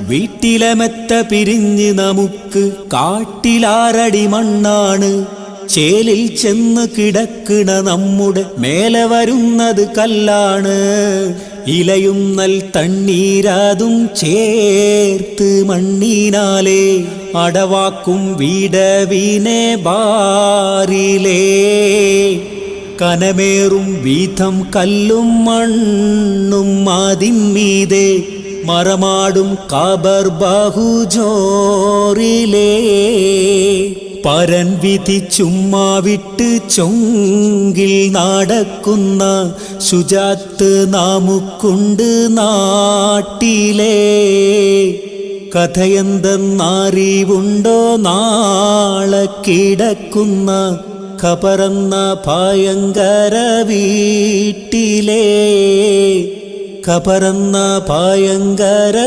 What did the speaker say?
വീട്ടിലെ മെത്ത പിരിഞ്ഞ് നമുക്ക് കാട്ടിലാറടി മണ്ണാണ്. ചേലിൽ ചെന്ന് കിടക്കണ നമ്മുടെ മേലെ വരുന്നത് കല്ലാണ്. ഇലയും നൽ തണ്ണീരാതും ചേർത്ത് മണ്ണിനാലേ അടവാക്കും വീടവിനെ ബാറിലേ. കനമേറും വീഥം കല്ലും മണ്ണും അതിന്മീതെ മറമാടും കാബർ ബാഹുജോറിലേ. പരൻ വിധി ചുമ്മാ വിട്ട് ചൊങ്കിൽ നടക്കുന്ന ശുചാത്ത് നാമുക്കുണ്ട് നാട്ടിലേ. കഥയെന്തെന്നറിവുണ്ടോ നാളെ കിടക്കുന്ന ഖബറെന്ന ഭയങ്കര വീട്ടിലേ. ഖബറെന്ന ഭയങ്കര